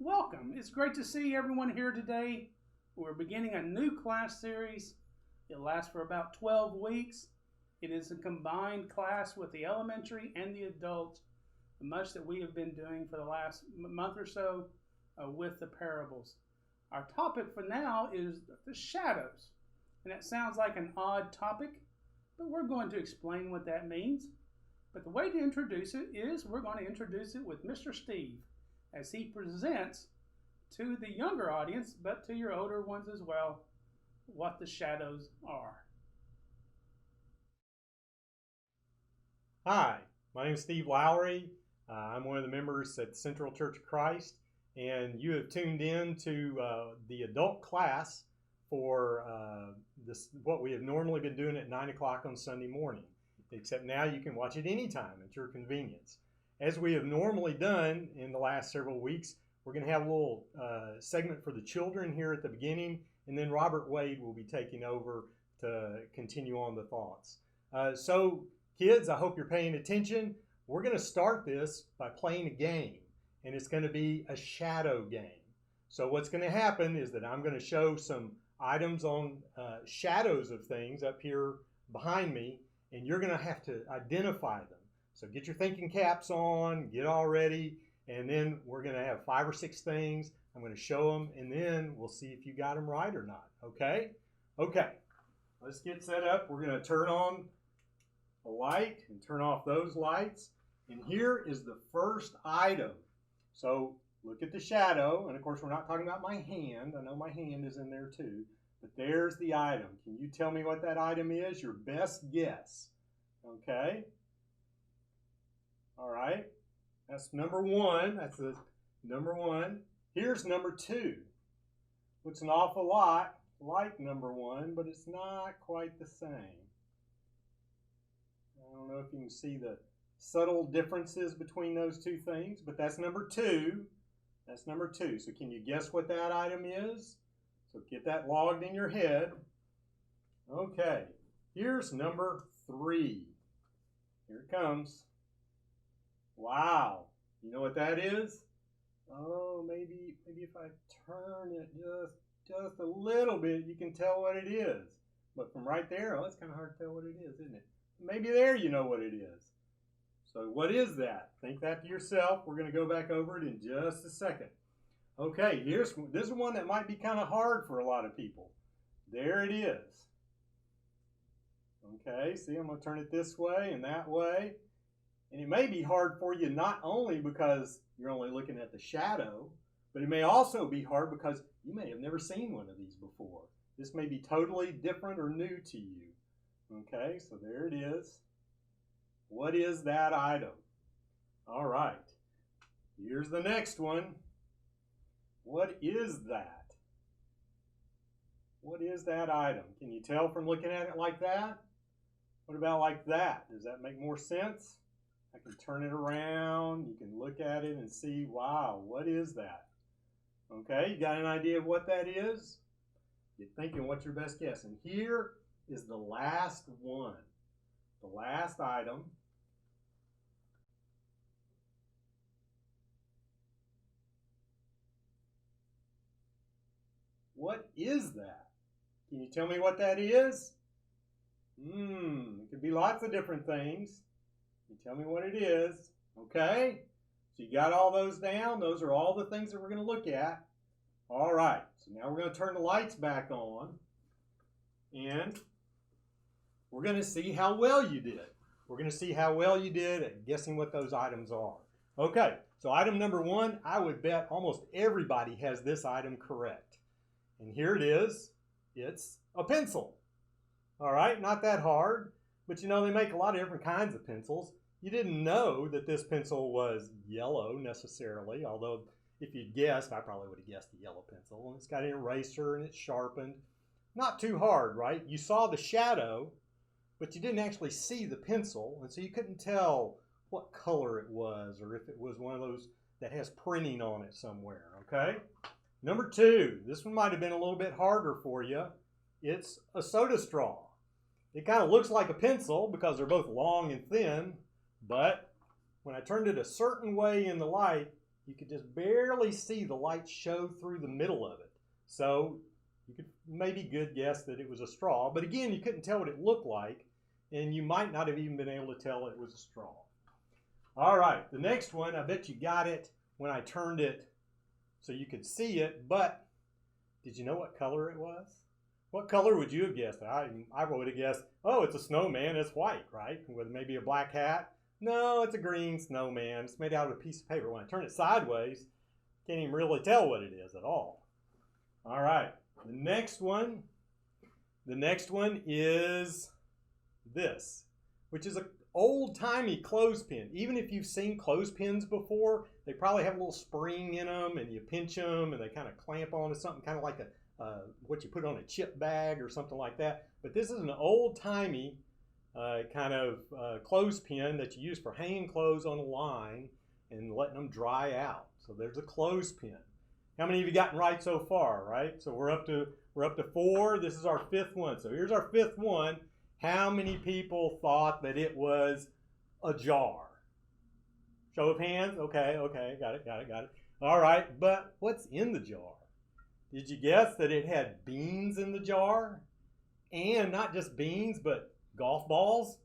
Welcome. It's great to see everyone here today. We're beginning a new class series. It lasts for about 12 weeks. It is a combined class with the elementary and the adults, much that we have been doing for the last month or so with the parables. Our topic for now is the shadows. And that sounds like an odd topic, but we're going to explain what that means. But the way to introduce it is we're going to introduce it with Mr. Steve as he presents to the younger audience, but to your older ones as well, what the shadows are. Hi, my name is Steve Lowry. I'm one of the members at Central Church of Christ, and you have tuned in to the adult class for what we have normally been doing at 9 o'clock on Sunday morning, except now you can watch it anytime at your convenience. As we have normally done in the last several weeks, we're going to have a little segment for the children here at the beginning, and then Robert Wade will be taking over to continue on the thoughts. So kids, I hope you're paying attention. We're going to start this by playing a game, and it's going to be a shadow game. So what's going to happen is that I'm going to show some items on shadows of things up here behind me, and you're going to have to identify them. So get your thinking caps on, get all ready, and then we're going to have 5 or 6 things. I'm going to show them, and then we'll see if you got them right or not, okay? Okay, let's get set up. We're going to turn on a light and turn off those lights. And here is the first item. So look at the shadow, and of course we're not talking about my hand. I know my hand is in there too, but there's the item. Can you tell me what that item is? Your best guess, okay? All right, that's number 1. That's the number 1. Here's number 2. Looks an awful lot like number 1, but it's not quite the same. I don't know if you can see the subtle differences between those two things, but that's number 2. That's number 2. So can you guess what that item is? So get that logged in your head. Okay, here's number 3. Here it comes. Wow, you know what that is? Oh, maybe if I turn it just a little bit, you can tell what it is. But from right there, oh, it's kind of hard to tell what it is, isn't it? Maybe there you know what it is. So what is that? Think that to yourself. We're going to go back over it in just a second. Okay, this is one that might be kind of hard for a lot of people. There it is. Okay, see, I'm going to turn it this way and that way. And it may be hard for you not only because you're only looking at the shadow, but it may also be hard because you may have never seen one of these before. This may be totally different or new to you. Okay, so there it is. What is that item? All right, here's the next one. What is that? What is that item? Can you tell from looking at it like that? What about like that? Does that make more sense? I can turn it around. You can look at it and see, wow, what is that? Okay, you got an idea of what that is? You're thinking, what's your best guess? And here is the last one, the last item. What is that? Can you tell me what that is? It could be lots of different things. You tell me what it is, okay? So you got all those down. Those are all the things that we're going to look at. All right, so now we're going to turn the lights back on, and we're going to see how well you did. We're going to see how well you did at guessing what those items are. Okay, so item number 1, I would bet almost everybody has this item correct. And here it is. It's a pencil. All right, not that hard, but you know, they make a lot of different kinds of pencils. You didn't know that this pencil was yellow necessarily, although if you'd guessed, I probably would have guessed a yellow pencil. And it's got an eraser and it's sharpened. Not too hard, right? You saw the shadow, but you didn't actually see the pencil, and so you couldn't tell what color it was or if it was one of those that has printing on it somewhere, okay? Number 2, this one might have been a little bit harder for you. It's a soda straw. It kind of looks like a pencil because they're both long and thin, but when I turned it a certain way in the light, you could just barely see the light show through the middle of it. So you could maybe good guess that it was a straw. But again, you couldn't tell what it looked like, and you might not have even been able to tell it was a straw. All right, the next one, I bet you got it when I turned it so you could see it, but did you know what color it was? What color would you have guessed? I would have guessed, oh, it's a snowman, it's white, right? With maybe a black hat. No, it's a green snowman. It's made out of a piece of paper. When I turn it sideways, can't even really tell what it is at all. All right, the next one is this, which is an old-timey clothespin. Even if you've seen clothespins before, they probably have a little spring in them, and you pinch them, and they kind of clamp onto something, kind of like what you put on a chip bag or something like that. But this is an old-timey kind of clothespin that you use for hanging clothes on a line and letting them dry out. So there's a clothespin. How many of you gotten right so far, right? So we're up to 4. This is our 5th one. So here's our 5th one. How many people thought that it was a jar? Show of hands? Okay, got it. All right, but what's in the jar? Did you guess that it had beans in the jar? And not just beans, but golf balls?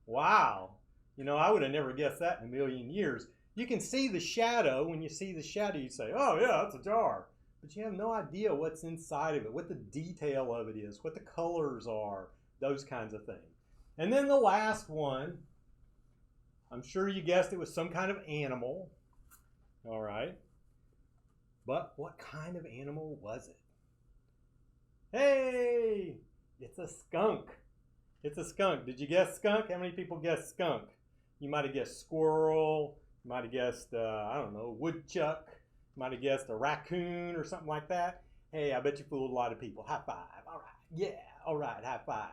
Wow. You know, I would have never guessed that in a million years. You can see the shadow. When you see the shadow, you say, oh yeah, it's a jar. But you have no idea what's inside of it, what the detail of it is, what the colors are, those kinds of things. And then the last one, I'm sure you guessed it was some kind of animal. All right. But what kind of animal was it? Hey, it's a skunk. It's a skunk. Did you guess skunk? How many people guessed skunk? You might have guessed squirrel. You might have guessed, I don't know, woodchuck. You might have guessed a raccoon or something like that. Hey, I bet you fooled a lot of people. High five. All right. Yeah. All right. High five.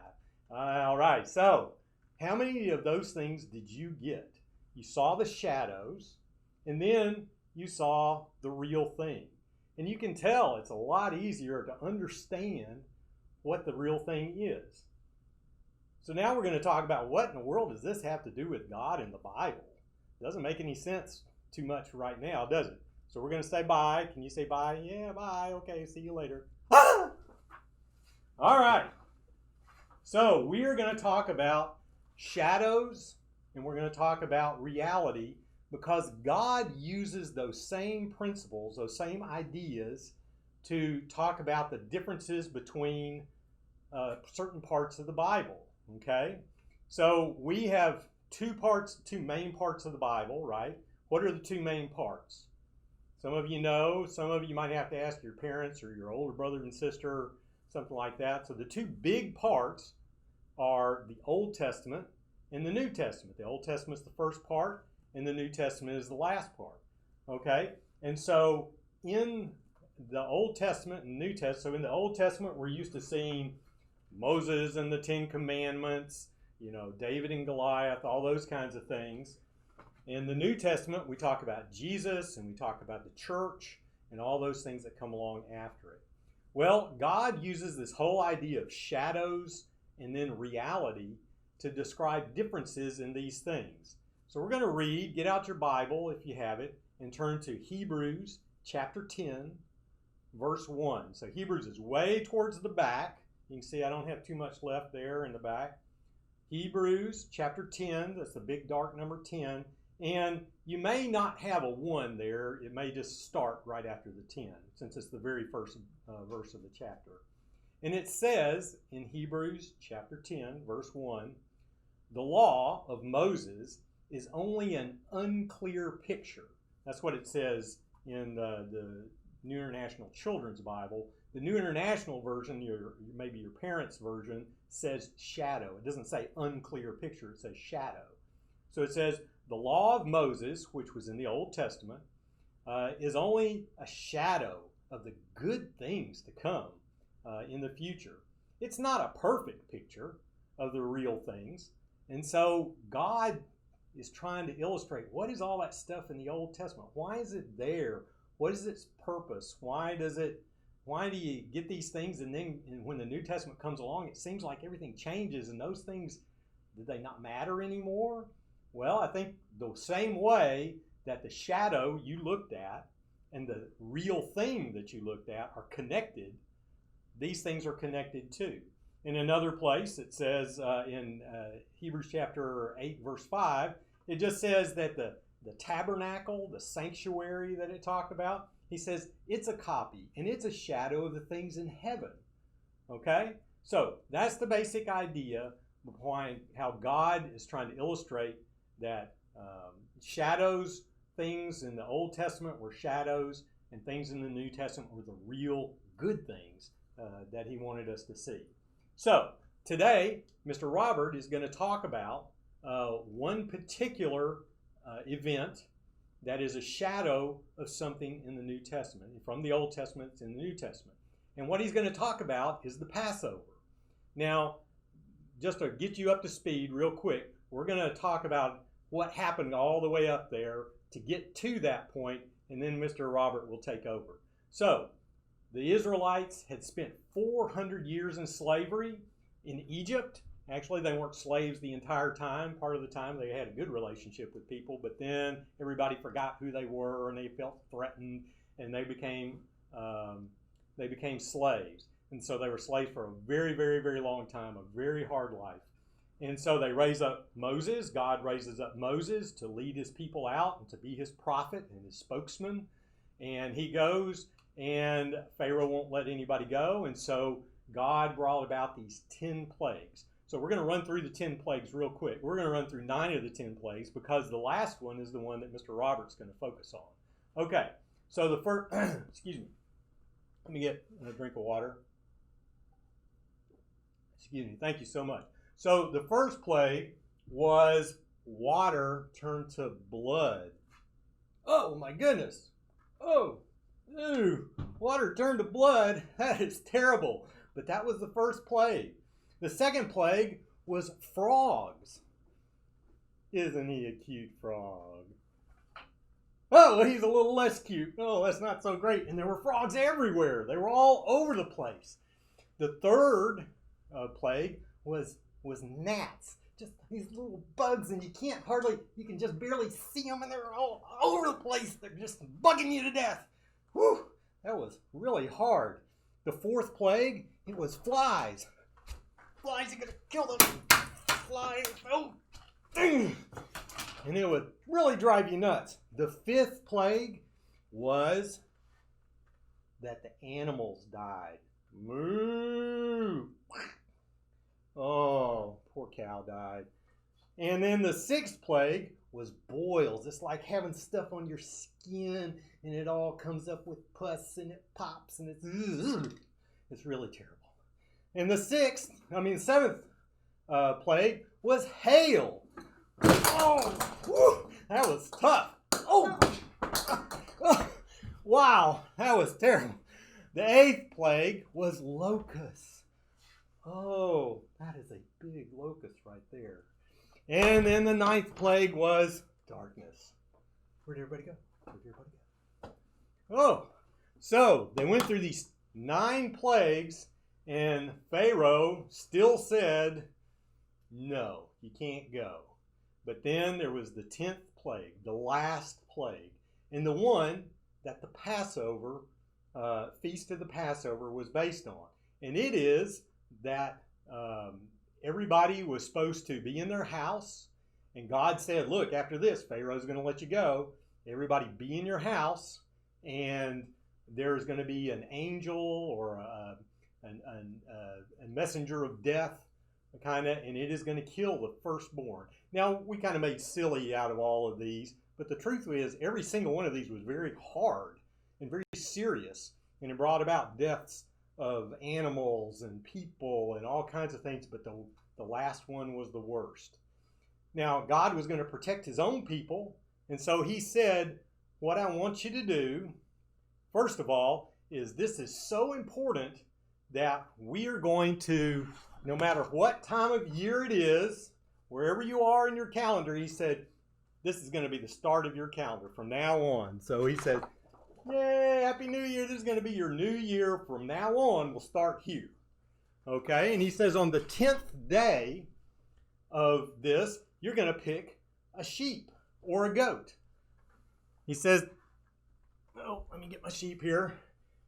All right. So how many of those things did you get? You saw the shadows, and then you saw the real thing. And you can tell it's a lot easier to understand what the real thing is. So now we're going to talk about what in the world does this have to do with God and the Bible? It doesn't make any sense too much right now, does it? So we're going to say bye. Can you say bye? Yeah, bye. Okay, see you later. All right. So we are going to talk about shadows, and we're going to talk about reality, because God uses those same principles, those same ideas, to talk about the differences between certain parts of the Bible. Okay? So we have two main parts of the Bible, right? What are the 2 main parts? Some of you know, some of you might have to ask your parents or your older brother and sister, something like that. So the 2 big parts are the Old Testament and the New Testament. The Old Testament is the first part, and the New Testament is the last part. Okay? And so in the Old Testament and New Testament, so in the Old Testament, we're used to seeing Moses and the 10 Commandments, you know, David and Goliath, all those kinds of things. In the New Testament, we talk about Jesus, and we talk about the church and all those things that come along after it. Well, God uses this whole idea of shadows and then reality to describe differences in these things. So we're going to read, get out your Bible if you have it, and turn to Hebrews chapter 10, verse 1. So Hebrews is way towards the back. You can see I don't have too much left there in the back. Hebrews chapter 10, that's the big dark number 10. And you may not have a 1 there. It may just start right after the 10, since it's the very first verse of the chapter. And it says in Hebrews chapter 10, verse 1, the law of Moses is only an unclear picture. That's what it says in the New International Children's Bible. The New International Version, maybe your parents' version, says shadow. It doesn't say unclear picture, it says shadow. So it says the law of Moses, which was in the Old Testament, is only a shadow of the good things to come in the future. It's not a perfect picture of the real things. And so God is trying to illustrate, what is all that stuff in the Old Testament? Why is it there? What is its purpose? Why do you get these things, and then when the New Testament comes along, it seems like everything changes, and those things, did they not matter anymore? Well, I think the same way that the shadow you looked at and the real thing that you looked at are connected. These things are connected too. In another place, it says in Hebrews chapter 8, verse 5, it just says that the tabernacle, the sanctuary that it talked about, he says it's a copy and it's a shadow of the things in heaven. Okay? So that's the basic idea behind how God is trying to illustrate that shadows, things in the Old Testament were shadows, and things in the New Testament were the real good things that he wanted us to see. So today, Mr. Robert is going to talk about one particular event that is a shadow of something in the New Testament. From the Old Testament, it's in the New Testament. And what he's going to talk about is the Passover. Now, just to get you up to speed real quick, we're going to talk about what happened all the way up there to get to that point, and then Mr. Robert will take over. So, the Israelites had spent 400 years in slavery in Egypt. Actually, they weren't slaves the entire time. Part of the time they had a good relationship with people, but then everybody forgot who they were and they felt threatened, and they became slaves. And so they were slaves for a very, very, very long time, a very hard life. And so they raise up Moses. God raises up Moses to lead his people out and to be his prophet and his spokesman. And he goes, and Pharaoh won't let anybody go. And so God brought about these 10 plagues. So we're going to run through the 10 plagues real quick. We're going to run through 9 of the 10 plagues because the last one is the one that Mr. Robert's going to focus on. Okay, so the first, excuse me. Let me get a drink of water. Excuse me, thank you so much. So the first plague was water turned to blood. Oh my goodness. Oh, ew, water turned to blood. That is terrible. But that was the first plague. The second plague was frogs. Isn't he a cute frog? Oh, he's a little less cute. Oh, that's not so great. And there were frogs everywhere. They were all over the place. The third plague was gnats. Just these little bugs, and you can just barely see them, and they're all over the place. They're just bugging you to death. Whew, that was really hard. The fourth plague, it was flies. Flies are going to kill them. Flies. Oh, dang. And it would really drive you nuts. The fifth plague was that the animals died. Moo. Oh, poor cow died. And then the sixth plague was boils. It's like having stuff on your skin, and it all comes up with pus, and it pops, and it's really terrible. And the seventh plague was hail. Oh, whew, that was tough. Oh, wow, that was terrible. The eighth plague was locusts. Oh, that is a big locust right there. And then the ninth plague was darkness. Where'd everybody go? Oh, so they went through these 9 plagues, and Pharaoh still said, no, you can't go. But then there was the 10th plague, the last plague, and the one that the Passover, Feast of the Passover was based on. And it is that everybody was supposed to be in their house, and God said, look, after this, Pharaoh's going to let you go. Everybody be in your house, and there's going to be an angel or a messenger of death, and it is going to kill the firstborn. Now, we kind of made silly out of all of these, but the truth is every single one of these was very hard and very serious, and it brought about deaths of animals and people and all kinds of things, but the last one was the worst. Now, God was going to protect his own people, and so he said, what I want you to do, first of all, is this is so important that we are going to, no matter what time of year it is, wherever you are in your calendar, he said, this is going to be the start of your calendar from now on. So he said, yay, Happy New Year. This is going to be your new year. From now on, we'll start here. Okay, and he says on the 10th day of this, you're going to pick a sheep or a goat. He says, oh, let me get my sheep here.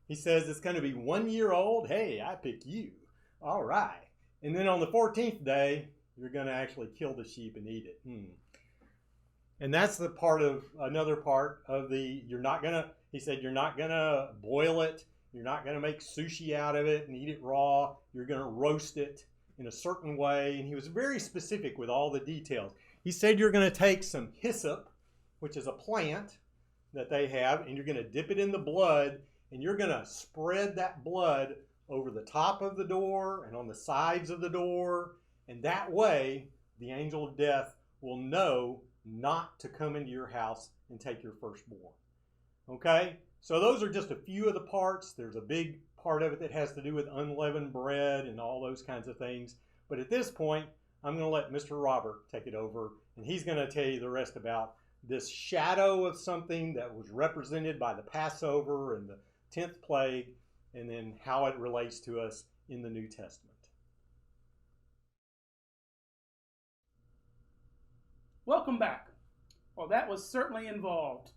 He says it's going to be 1 year old. Hey, I pick you. All right. And then on the 14th day, you're going to actually kill the sheep and eat it. And that's the part of, another part of the, he said, you're not going to boil it. You're not going to make sushi out of it and eat it raw. You're going to roast it in a certain way. And he was very specific with all the details. He said you're going to take some hyssop, which is a plant that they have, and you're going to dip it in the blood, and you're going to spread that blood over the top of the door and on the sides of the door. And that way, the angel of death will know not to come into your house and take your firstborn. Okay? So those are just a few of the parts. There's a big part of it that has to do with unleavened bread and all those kinds of things. But at this point, I'm going to let Mr. Robert take it over, and he's going to tell you the rest about this shadow of something that was represented by the Passover and the 10th plague, and then how it relates to us in the New Testament. Welcome back. Well, that was certainly involved.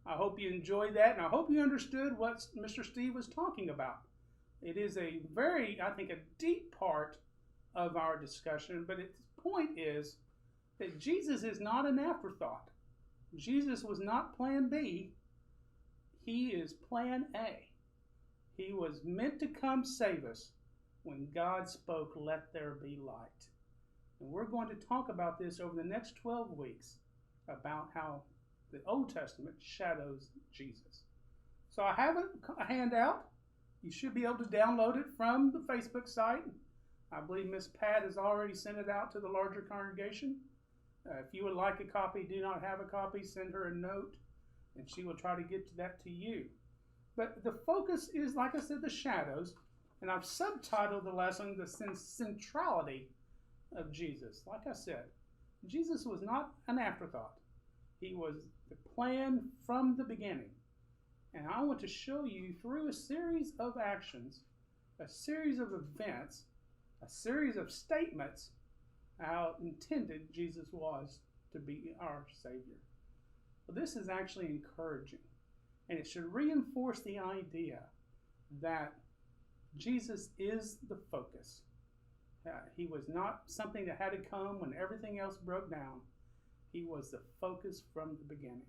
I hope you enjoyed that, and I hope you understood what Mr. Steve was talking about. It is a very, I think, a deep part of our discussion, but its point is that Jesus is not an afterthought. Jesus was not plan B. He is plan A. He was meant to come save us when God spoke, "Let there be light." And we're going to talk about this over the next 12 weeks, about how the Old Testament shadows Jesus. So I have a handout. You should be able to download it from the Facebook site. I believe Miss Pat has already sent it out to the larger congregation. If you would like a copy, do not have a copy, send her a note, and she will try to get that to you. But the focus is, like I said, the shadows, and I've subtitled the lesson, the centrality of Jesus. Like I said, Jesus was not an afterthought. He was the plan from the beginning. And I want to show you through a series of actions, a series of events, a series of statements, how intended Jesus was to be our Savior. Well, this is actually encouraging, and it should reinforce the idea that Jesus is the focus. He was not something that had to come when everything else broke down. He was the focus from the beginning.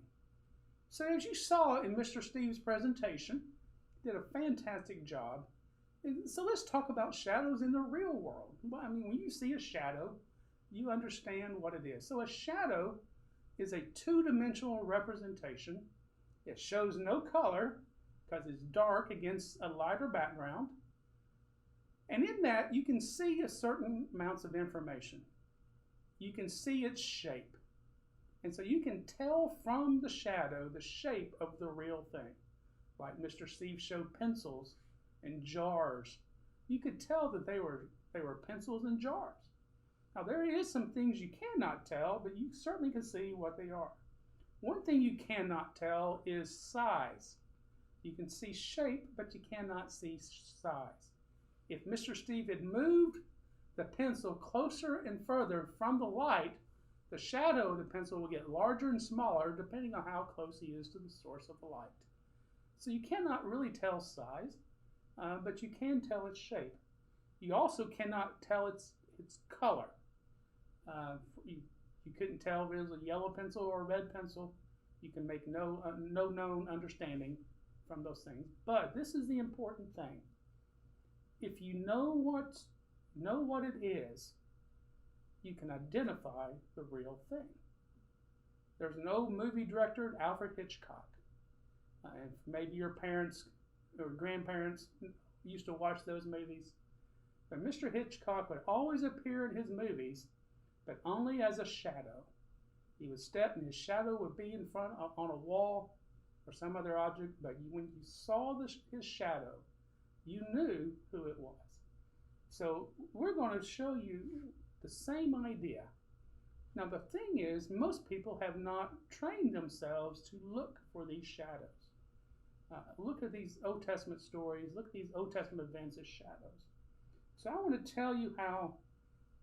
So as you saw in Mr. Steve's presentation, he did a fantastic job. And so let's talk about shadows in the real world. Well, I mean, when you see a shadow, you understand what it is. So a shadow is a two-dimensional representation. It shows no color because it's dark against a lighter background. And in that, you can see a certain amounts of information. You can see its shape. And so you can tell from the shadow the shape of the real thing. Like Mr. Steve showed pencils and jars. You could tell that they were pencils and jars. Now there is some things you cannot tell, but you certainly can see what they are. One thing you cannot tell is size. You can see shape, but you cannot see size. If Mr. Steve had moved the pencil closer and further from the light, the shadow of the pencil will get larger and smaller depending on how close he is to the source of the light. So you cannot really tell size, but you can tell its shape. You also cannot tell its color. You couldn't tell if it was a yellow pencil or a red pencil. You can make no known understanding from those things. But this is the important thing. If you know what it is, you can identify the real thing. There's an old movie director, Alfred Hitchcock. And maybe your parents or grandparents used to watch those movies. But Mr. Hitchcock would always appear in his movies, but only as a shadow. He would step and his shadow would be in front on a wall or some other object, but when you saw his shadow, you knew who it was. So we're going to show you the same idea. Now the thing is, most people have not trained themselves to look for these shadows. Look at these Old Testament stories, look at these Old Testament events as shadows. So I want to tell you how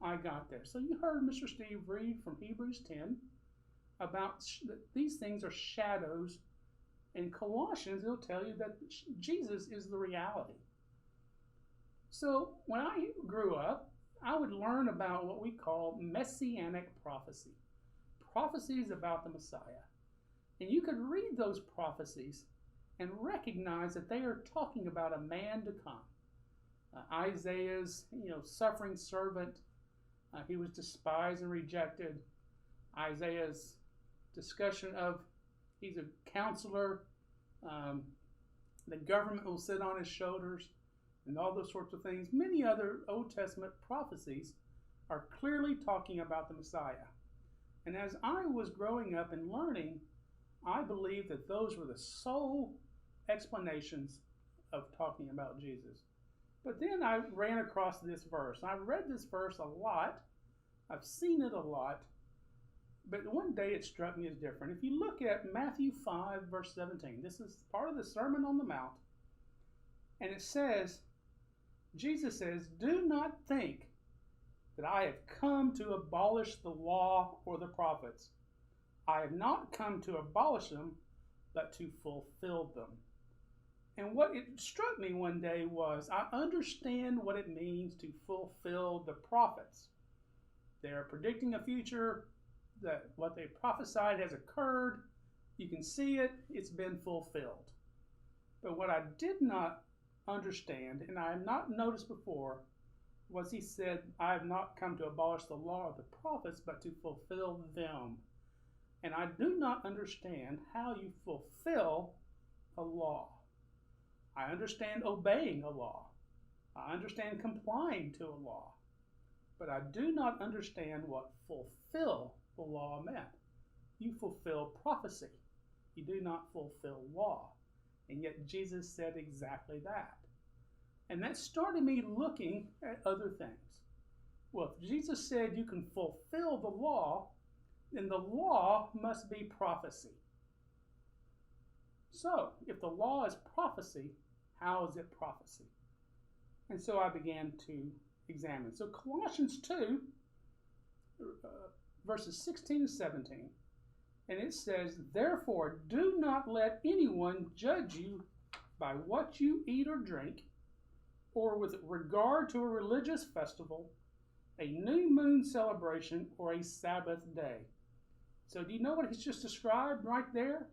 I got there. So you heard Mr. Steve read from Hebrews 10 about these things are shadows In Colossians, it'll tell you that Jesus is the reality. So when I grew up, I would learn about what we call messianic prophecy, prophecies about the Messiah. And you could read those prophecies and recognize that they are talking about a man to come. Isaiah's, suffering servant, he was despised and rejected. Isaiah's discussion of he's a counselor, the government will sit on his shoulders, and all those sorts of things. Many other Old Testament prophecies are clearly talking about the Messiah. And as I was growing up and learning, I believe that those were the sole explanations of talking about Jesus. But then I ran across this verse. I read this verse a lot. I've seen it a lot. But one day it struck me as different. If you look at Matthew 5, verse 17, this is part of the Sermon on the Mount. And it says, Jesus says, "Do not think that I have come to abolish the law or the prophets. I have not come to abolish them, but to fulfill them." And what it struck me one day was, I understand what it means to fulfill the prophets. They are predicting a future, that what they prophesied has occurred. You can see it, it's been fulfilled. But what I did not understand, and I have not noticed before, was he said, "I have not come to abolish the law of the prophets, but to fulfill them." And I do not understand how you fulfill a law. I understand obeying a law. I understand complying to a law. But I do not understand what fulfill the law meant. You fulfill prophecy. You do not fulfill law. And yet Jesus said exactly that. And that started me looking at other things. Well, if Jesus said you can fulfill the law, then the law must be prophecy. So, if the law is prophecy, how is it prophecy? And so I began to examine. So Colossians 2, verses 16 and 17, and it says, "Therefore do not let anyone judge you by what you eat or drink, or with regard to a religious festival, a new moon celebration, or a Sabbath day." So do you know what he's just described right there?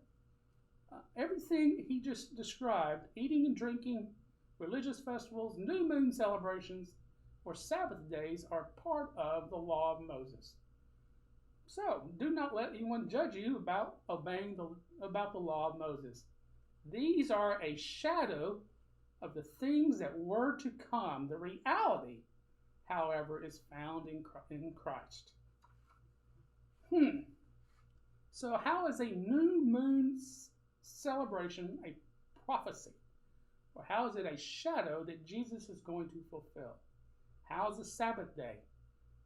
Everything he just described, eating and drinking, religious festivals, new moon celebrations, or Sabbath days, are part of the law of Moses. So, do not let anyone judge you about about the law of Moses. These are a shadow of the things that were to come. The reality, however, is found in Christ. So how is a new moon celebration a prophecy? Or how is it a shadow that Jesus is going to fulfill? How is the Sabbath day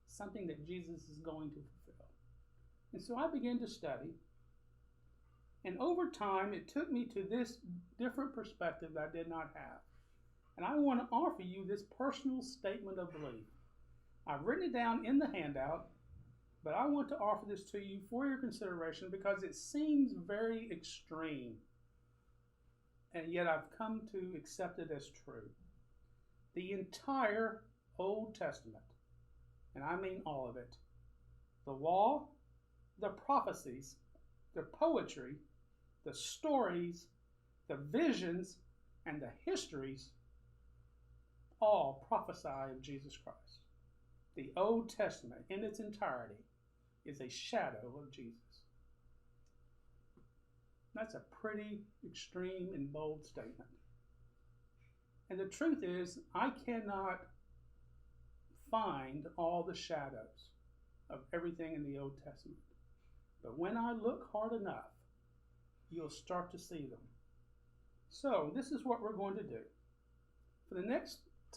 something that Jesus is going to fulfill? And so I began to study. And over time, it took me to this different perspective that I did not have. And I want to offer you this personal statement of belief. I've written it down in the handout, but I want to offer this to you for your consideration because it seems very extreme. And yet I've come to accept it as true. The entire Old Testament, and I mean all of it, the law, the prophecies, the poetry, the stories, the visions, and the histories all prophesy of Jesus Christ. The Old Testament in its entirety is a shadow of Jesus. That's a pretty extreme and bold statement. And the truth is, I cannot find all the shadows of everything in the Old Testament. But when I look hard enough, you'll start to see them. So this is what we're going to do. For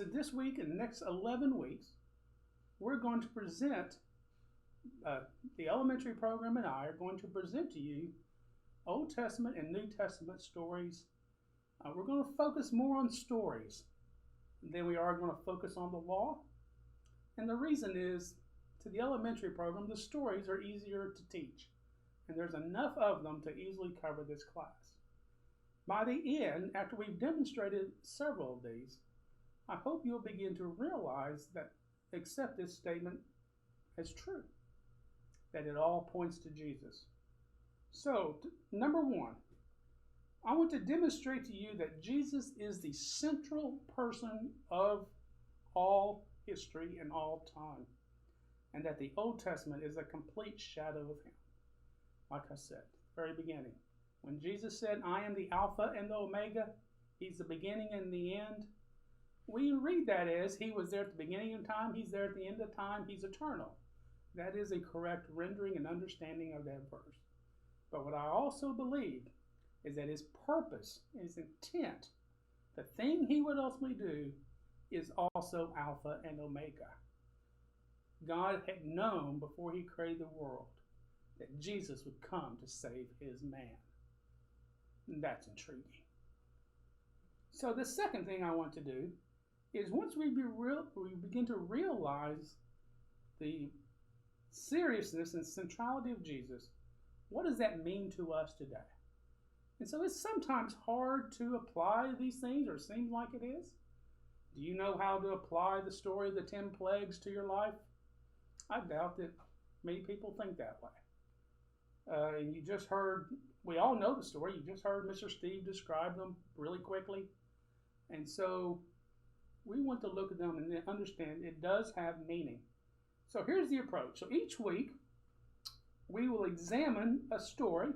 this week and the next 11 weeks, we're going to present, the elementary program and I are going to present to you Old Testament and New Testament stories. We're going to focus more on stories than we are going to focus on the law. And the reason is, to the elementary program, the stories are easier to teach. And there's enough of them to easily cover this class. By the end, after we've demonstrated several of these, I hope you'll begin to realize that accept this statement as true, that it all points to Jesus. So, number one, I want to demonstrate to you that Jesus is the central person of all history and all time, and that the Old Testament is a complete shadow of him. Like I said, very beginning. When Jesus said, I am the Alpha and the Omega, he's the beginning and the end, we read that as he was there at the beginning of time, he's there at the end of time, he's eternal. That is a correct rendering and understanding of that verse. But what I also believe is that his purpose, his intent, the thing he would ultimately do is also Alpha and Omega. God had known before he created the world that Jesus would come to save his man. And that's intriguing. So the second thing I want to do is once we begin to realize the seriousness and centrality of Jesus, what does that mean to us today? And so it's sometimes hard to apply these things, or seems like it is. Do you know how to apply the story of the 10 plagues to your life? I doubt that many people think that way. And you just heard, we all know the story, you just heard Mr. Steve describe them really quickly. And so we want to look at them and understand it does have meaning. So here's the approach. So each week, we will examine a story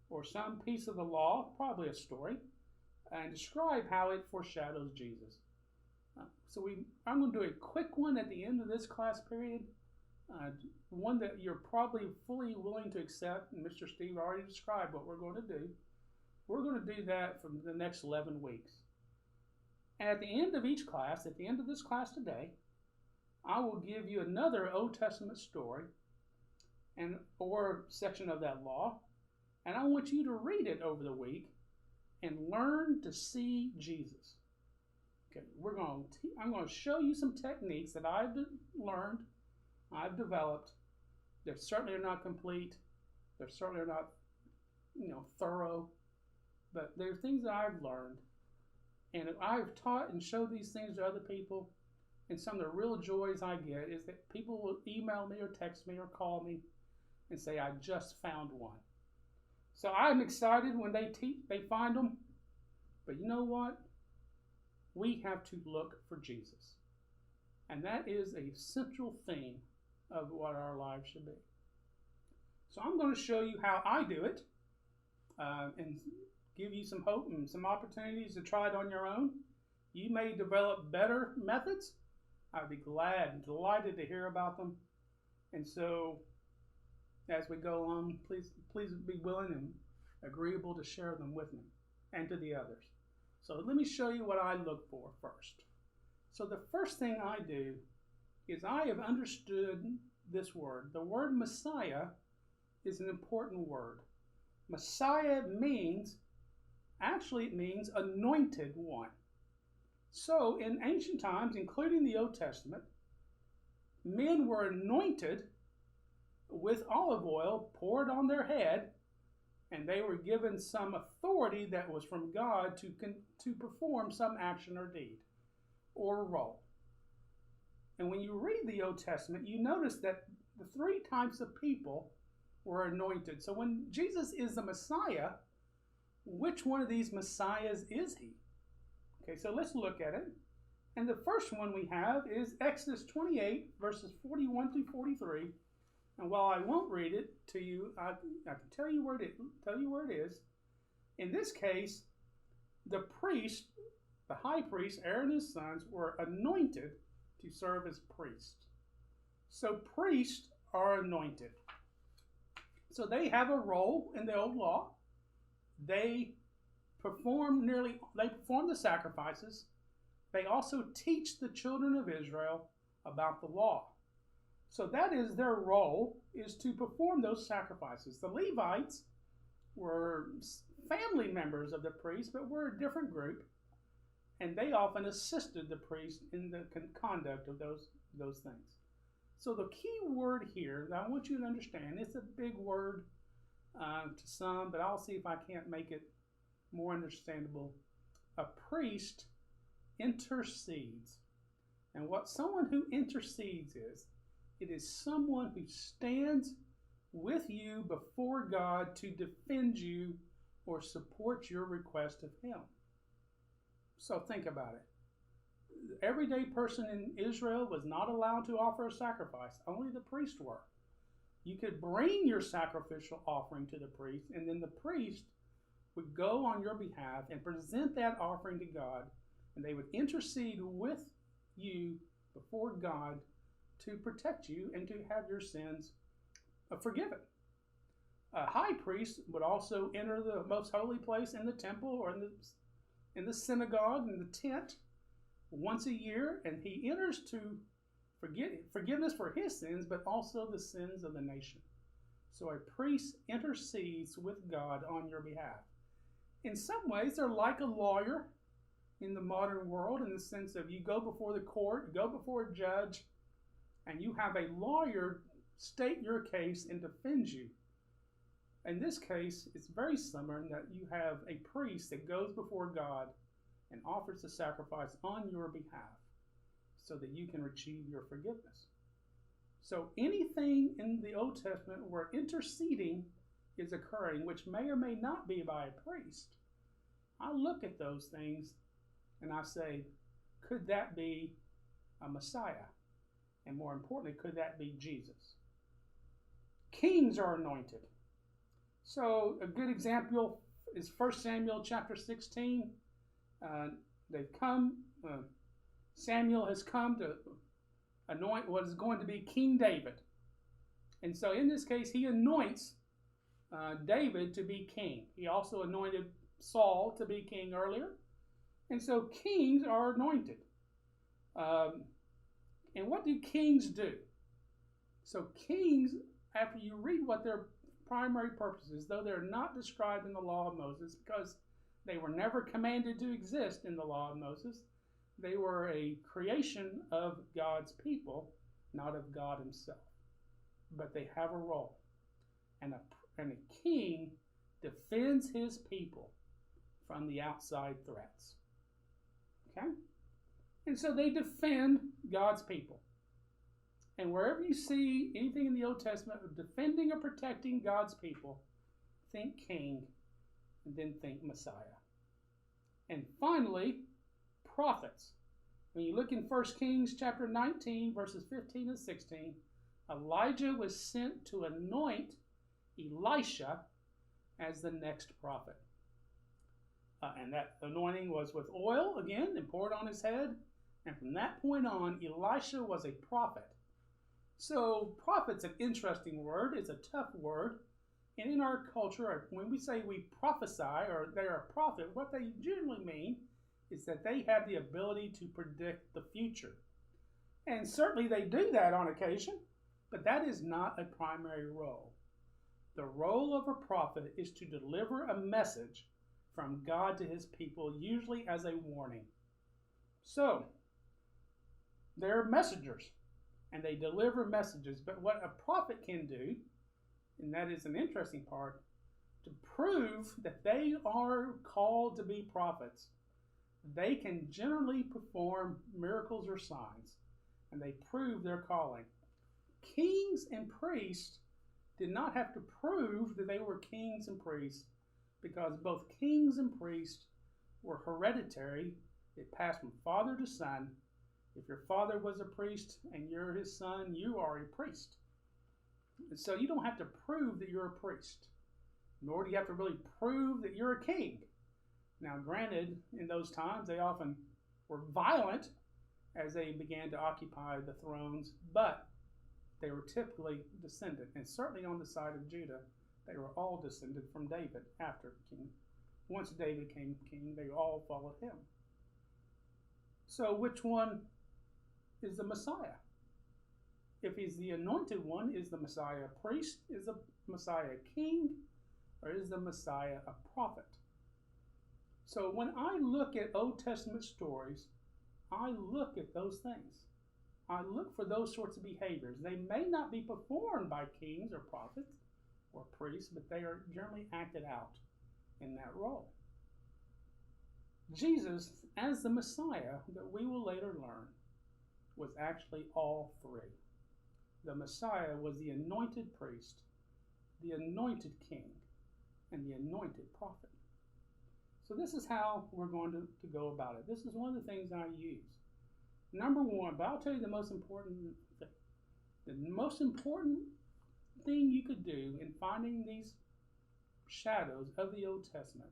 or some piece of the law, probably a story, and describe how it foreshadows Jesus. I'm going to do a quick one at the end of this class period, one that you're probably fully willing to accept, and Mr. Steve already described what we're going to do. We're going to do that for the next 11 weeks. And at the end of each class, at the end of this class today, I will give you another Old Testament story or section of that law, and I want you to read it over the week and learn to see Jesus. Okay, I'm going to show you some techniques that I've learned, I've developed. They certainly are not complete. They certainly are not, thorough, but they're things that I've learned. And I've taught and showed these things to other people, and some of the real joys I get is that people will email me or text me or call me and say, I just found one. So I'm excited when they find them, but you know what? We have to look for Jesus. And that is a central theme of what our lives should be. So I'm going to show you how I do it and give you some hope and some opportunities to try it on your own. You may develop better methods. I'd be glad and delighted to hear about them. And so as we go on, please be willing and agreeable to share them with me and to the others. So let me show you what I look for first. So the first thing I do is I have understood this word. The word Messiah is an important word. Messiah means anointed one. So in ancient times, including the Old Testament, men were anointed with olive oil poured on their head, and they were given some authority that was from God to perform some action or deed or role. And when you read the Old Testament, you notice that the three types of people were anointed. So when Jesus is the Messiah, which one of these Messiahs is he? Okay, so let's look at it. And the first one we have is Exodus 28, verses 41 through 43. And while I won't read it to you, I can tell you where it is. In this case, the high priest, Aaron and his sons, were anointed to serve as priests. So priests are anointed. So they have a role in the old law. They perform the sacrifices. They also teach the children of Israel about the law. So that is their role, is to perform those sacrifices. The Levites were family members of the priest, but were a different group, and they often assisted the priest in the conduct of those things. So the key word here that I want you to understand, it's a big word to some, but I'll see if I can't make it more understandable, a priest intercedes. And what someone who intercedes is, it is someone who stands with you before God to defend you or support your request of Him. So think about it. The everyday person in Israel was not allowed to offer a sacrifice. Only the priests were. You could bring your sacrificial offering to the priest, and then the priest would go on your behalf and present that offering to God, and they would intercede with you before God to protect you and to have your sins forgiven. A high priest would also enter the most holy place in the temple or in the synagogue, in the tent, once a year, and he enters to forgiveness for his sins, but also the sins of the nation. So a priest intercedes with God on your behalf. In some ways, they're like a lawyer in the modern world, in the sense of you go before the court, you go before a judge, and you have a lawyer state your case and defend you. In this case, it's very similar in that you have a priest that goes before God and offers the sacrifice on your behalf so that you can achieve your forgiveness. So anything in the Old Testament where interceding is occurring, which may or may not be by a priest, I look at those things and I say, could that be a Messiah? And more importantly, could that be Jesus? Kings are anointed. So a good example is 1 Samuel chapter 16. Samuel has come to anoint what is going to be King David. And so in this case, he anoints David to be king. He also anointed Saul to be king earlier. And so kings are anointed. And what do kings do? So kings, after you read what their primary purposes, though they're not described in the law of Moses, because they were never commanded to exist in the law of Moses, they were a creation of God's people, not of God himself. But they have a role. And a king defends his people from the outside threats. Okay? And so they defend God's people. And wherever you see anything in the Old Testament of defending or protecting God's people, think king, and then think Messiah. And finally, prophets. When you look in 1 Kings chapter 19, verses 15 and 16, Elijah was sent to anoint Elisha as the next prophet. And that anointing was with oil, again, and poured on his head. And from that point on, Elisha was a prophet. So, prophet's an interesting word. It's a tough word. And in our culture, when we say we prophesy or they're a prophet, what they generally mean is that they have the ability to predict the future. And certainly they do that on occasion, but that is not a primary role. The role of a prophet is to deliver a message from God to his people, usually as a warning. So, they're messengers, and they deliver messages. But what a prophet can do, and that is an interesting part, to prove that they are called to be prophets, they can generally perform miracles or signs, and they prove their calling. Kings and priests did not have to prove that they were kings and priests, because both kings and priests were hereditary. It passed from father to son. If your father was a priest and you're his son, you are a priest. And so you don't have to prove that you're a priest, nor do you have to really prove that you're a king. Now, granted, in those times, they often were violent as they began to occupy the thrones, but they were typically descendant, and certainly on the side of Judah, they were all descended from David after king. Once David became king, they all followed him. So which one is the Messiah? If he's the anointed one, is the Messiah a priest? Is the Messiah a king? Or is the Messiah a prophet? So when I look at Old Testament stories, I look at those things. I look for those sorts of behaviors. They may not be performed by kings or prophets or priests, but they are generally acted out in that role. Jesus, as the Messiah that we will later learn, was actually all three. The Messiah was the anointed priest, the anointed king, and the anointed prophet. So this is how we're going to go about it. This is one of the things I use. Number one, but I'll tell you the most important thing. The most important thing you could do in finding these shadows of the Old Testament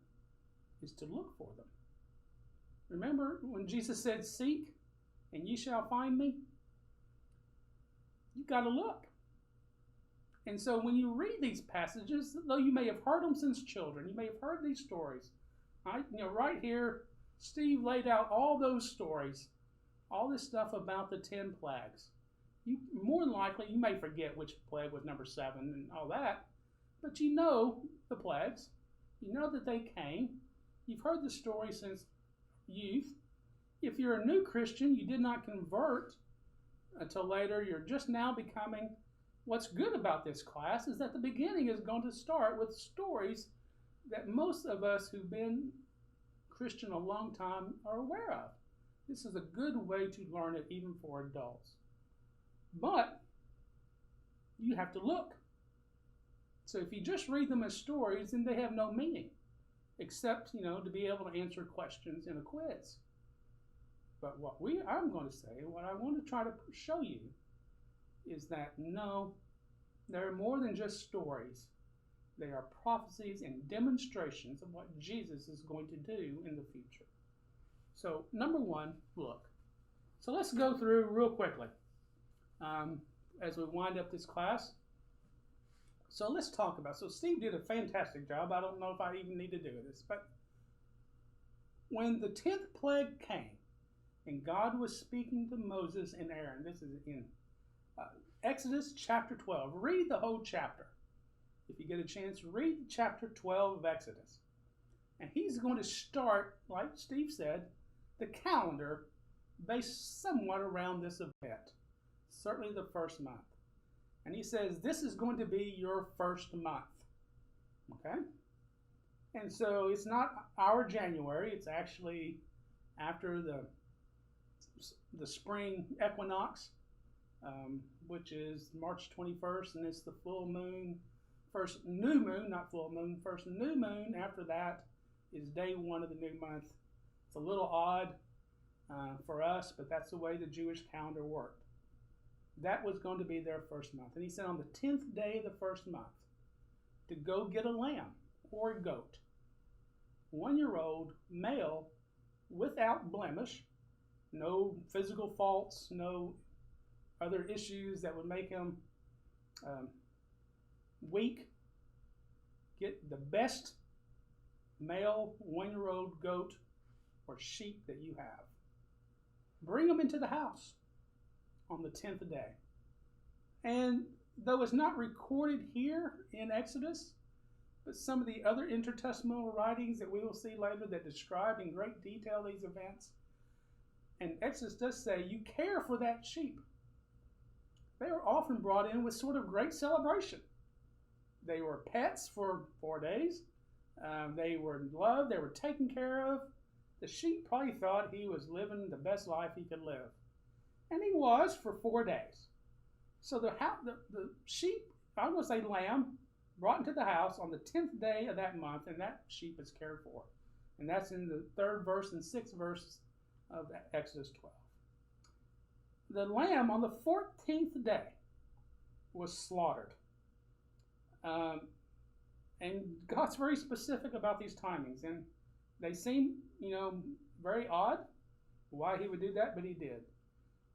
is to look for them. Remember when Jesus said, "Seek, and ye shall find me"? You've got to look. And so when you read these passages, though you may have heard them since children, you may have heard these stories. Right here, Steve laid out all those stories, all this stuff about the 10 plagues. You more than likely, you may forget which plague was number 7 and all that, but you know the plagues. You know that they came. You've heard the story since youth. If you're a new Christian, you did not convert until later. You're just now becoming. What's good about this class is that the beginning is going to start with stories that most of us who've been Christian a long time are aware of. This is a good way to learn it even for adults. But you have to look. So if you just read them as stories, then they have no meaning, except, to be able to answer questions in a quiz. But I'm going to say, what I want to try to show you is that no, they're more than just stories. They are prophecies and demonstrations of what Jesus is going to do in the future. So, number one, look. So let's go through real quickly as we wind up this class. So let's talk about, so Steve did a fantastic job. I don't know if I even need to do this, but when the 10th plague came and God was speaking to Moses and Aaron, this is in Exodus chapter 12. Read the whole chapter. If you get a chance, read chapter 12 of Exodus. And he's going to start, like Steve said, the calendar based somewhat around this event, certainly the first month. And he says, this is going to be your first month. Okay? And so it's not our January. It's actually after the spring equinox, which is March 21st, and it's the full moon. First new moon, not full moon, first new moon. After that is day 1 of the new month. It's a little odd for us, but that's the way the Jewish calendar worked. That was going to be their first month. And he said on the 10th day of the first month to go get a lamb or a goat, 1-year-old male without blemish, no physical faults, no other issues that would make him weak. Get the best male 1-year-old goat or sheep that you have. Bring them into the house on the 10th day. And though it's not recorded here in Exodus, but some of the other intertestamental writings that we will see later that describe in great detail these events, and Exodus does say you care for that sheep. They were often brought in with sort of great celebration. They were pets for 4 days. They were loved. They were taken care of. The sheep probably thought he was living the best life he could live. And he was for 4 days. So the sheep, I'm going to say lamb, brought into the house on the 10th day of that month, and that sheep is cared for. And that's in the 3rd verse and 6th verse of Exodus 12. The lamb on the 14th day was slaughtered. And God's very specific about these timings. And they seem, very odd why he would do that, but he did.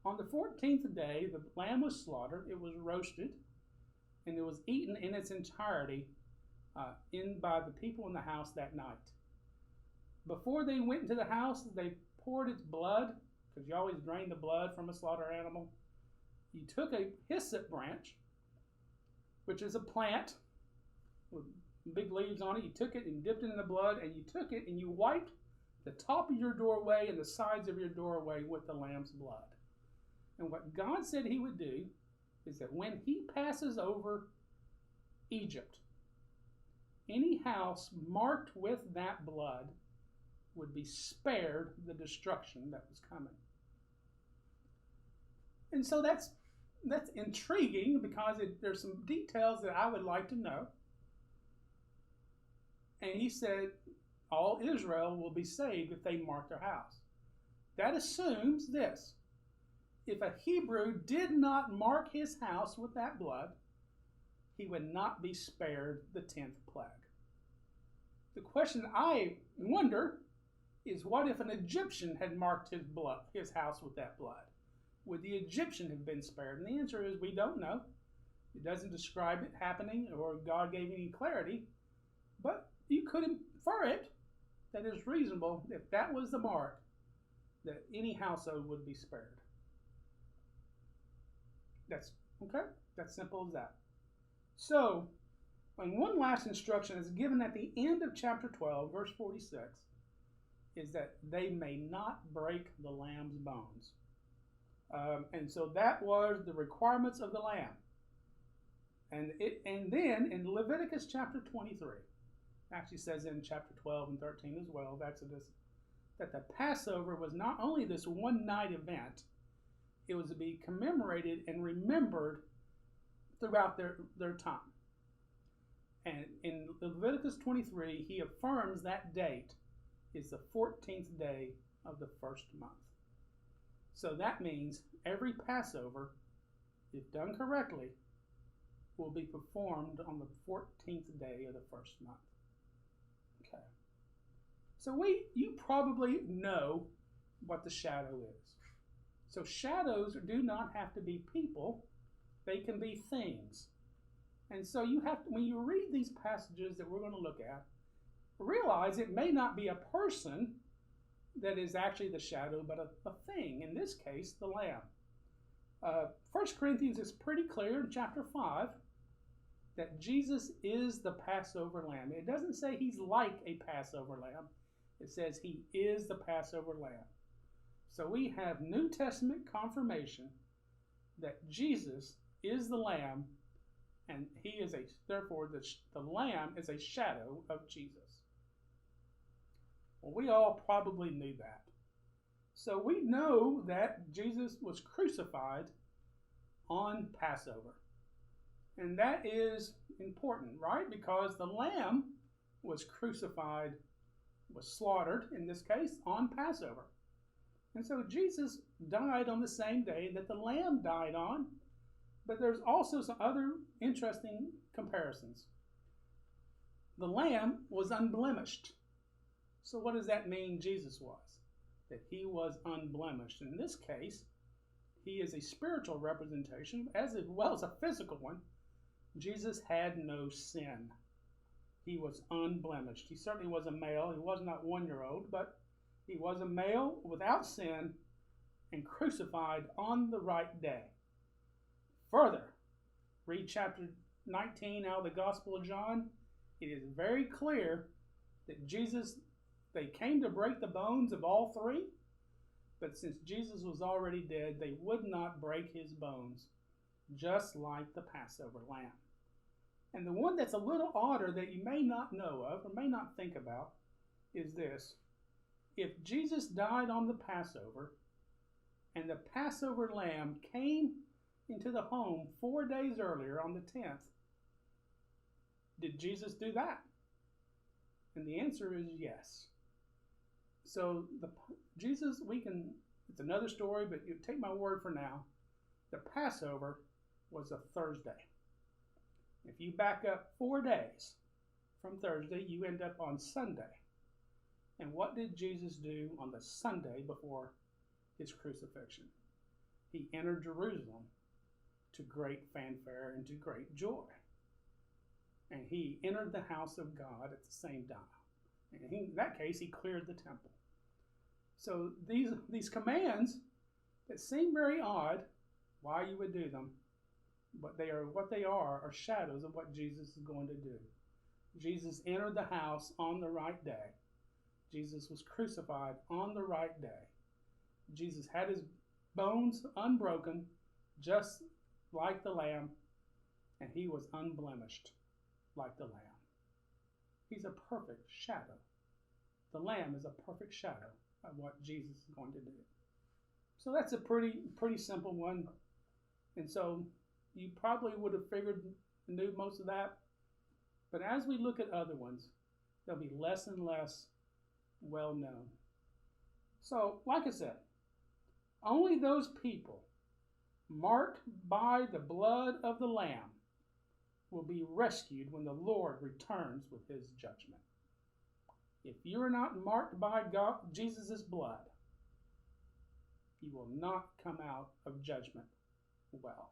On the 14th day, the lamb was slaughtered. It was roasted, and it was eaten in its entirety by the people in the house that night. Before they went into the house, they poured its blood, because you always drain the blood from a slaughtered animal. You took a hyssop branch, which is a plant with big leaves on it. You took it and dipped it in the blood, and you took it and you wiped the top of your doorway and the sides of your doorway with the lamb's blood. And what God said he would do is that when he passes over Egypt, any house marked with that blood would be spared the destruction that was coming. And so that's intriguing because there's some details that I would like to know. And he said, all Israel will be saved if they mark their house. That assumes this. If a Hebrew did not mark his house with that blood, he would not be spared the 10th plague. The question I wonder is, what if an Egyptian had marked his house with that blood? Would the Egyptian have been spared? And the answer is, we don't know. It doesn't describe it happening, or God gave any clarity, but you could infer it that it's reasonable, if that was the mark, that any household would be spared. That's okay. That's simple as that. So, and one last instruction is given at the end of chapter 12, verse 46, is that they may not break the lamb's bones. And so that was the requirements of the lamb. And then in Leviticus chapter 23, actually says in chapter 12 and 13 as well of Exodus, that the Passover was not only this one night event, it was to be commemorated and remembered throughout their time. And in Leviticus 23, he affirms that date is the 14th day of the first month. So that means every Passover, if done correctly, will be performed on the 14th day of the first month. Okay. So you probably know what the shadow is. So shadows do not have to be people. They can be things. And so you have to, when you read these passages that we're going to look at, realize it may not be a person that is actually the shadow, but a thing. In this case, the lamb. 1 Corinthians is pretty clear in chapter 5 that Jesus is the Passover lamb. It doesn't say he's like a Passover lamb. It says he is the Passover lamb. So we have New Testament confirmation that Jesus is the lamb, and he is therefore the lamb is a shadow of Jesus. Well, we all probably knew that. So we know that Jesus was crucified on Passover. And that is important, right? Because the lamb was crucified, was slaughtered, in this case, on Passover. And so Jesus died on the same day that the lamb died on. But there's also some other interesting comparisons. The lamb was unblemished. So what does that mean Jesus was? That he was unblemished. In this case, he is a spiritual representation as well as a physical one. Jesus had no sin. He was unblemished. He certainly was a male. He was not 1-year-old, but he was a male without sin and crucified on the right day. Further, read chapter 19 out of the Gospel of John. It is very clear that they came to break the bones of all three, but since Jesus was already dead, they would not break his bones, just like the Passover lamb. And the one that's a little odder that you may not know of or may not think about is this. If Jesus died on the Passover and the Passover lamb came into the home 4 days earlier on the 10th, did Jesus do that? And the answer is yes. So Jesus, it's another story, but you take my word for now. The Passover was a Thursday. If you back up 4 days from Thursday, you end up on Sunday. And what did Jesus do on the Sunday before his crucifixion? He entered Jerusalem to great fanfare and to great joy. And he entered the house of God at the same time. And in that case, he cleared the temple. So these commands that seem very odd, why you would do them, but what they are shadows of what Jesus is going to do. Jesus entered the house on the right day. Jesus was crucified on the right day. Jesus had his bones unbroken, just like the lamb, and he was unblemished like the lamb. He's a perfect shadow. The lamb is a perfect shadow of what Jesus is going to do. So that's a pretty simple one. And so you probably would have knew most of that. But as we look at other ones, they'll be less and less well known. So, like I said, only those people marked by the blood of the Lamb will be rescued when the Lord returns with his judgment. If you are not marked by Jesus' blood, you will not come out of judgment well.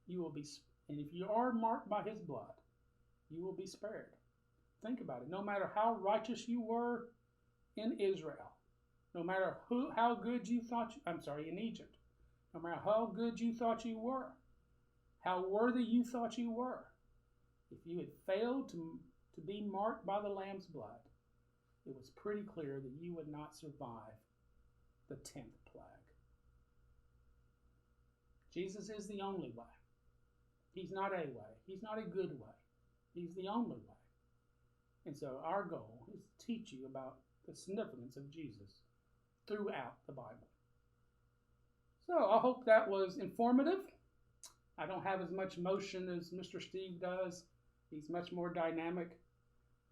You will be, and if you are marked by his blood, you will be spared. Think about it. No matter how righteous you were in Israel, no matter how good you thought, in Egypt, no matter how good you thought you were, how worthy you thought you were, if you had failed to be marked by the Lamb's blood, it was pretty clear that you would not survive the 10th plague. Jesus is the only way. He's not a way. He's not a good way. He's the only way. And so our goal is to teach you about the significance of Jesus throughout the Bible. So I hope that was informative. I don't have as much motion as Mr. Steve does. He's much more dynamic.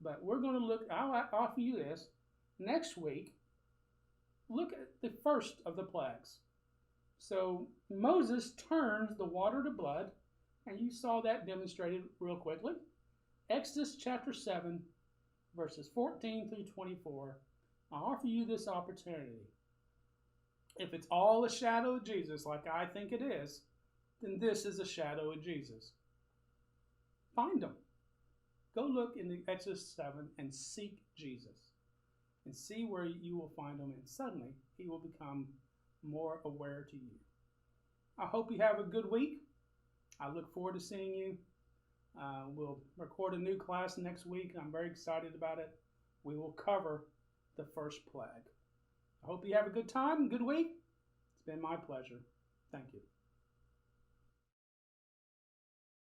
But we're going to look, I'll offer you this. Next week, look at the first of the plagues. So Moses turns the water to blood, and you saw that demonstrated real quickly. Exodus chapter 7, verses 14 through 24. I offer you this opportunity. If it's all a shadow of Jesus, like I think it is, then this is a shadow of Jesus. Find him. Go look in the Exodus 7 and seek Jesus. And see where you will find him, and suddenly he will become more aware to you. I hope you have a good week. I look forward to seeing you. We'll record a new class next week. I'm very excited about it. We will cover the first plague. I hope you have a good time, good week. It's been my pleasure. Thank you.